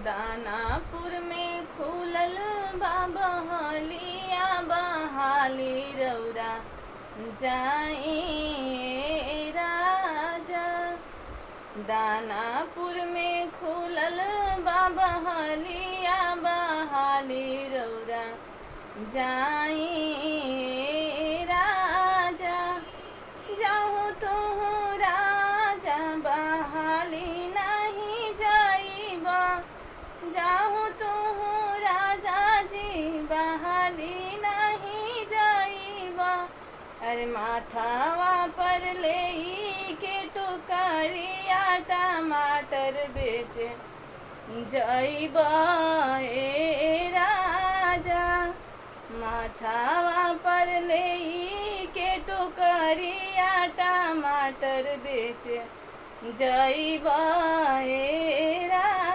दानापुर में खुलल बा बहलिया बहाली रौरा जाई राजा। दानापुर में खुलल बा बहलिया बहाली रौरा जाई राजा। जाहू तो राजा बहाली नहीं जाइबा, जाहू तो राजा जी बहाली नहीं जाइबा। अरे माथावा पर ले के टोकरिया टमाटर बेचे जाइबा ए राजा। माथावा पर ले के टोकरिया टमाटर बेचे जाइबा ए राजा।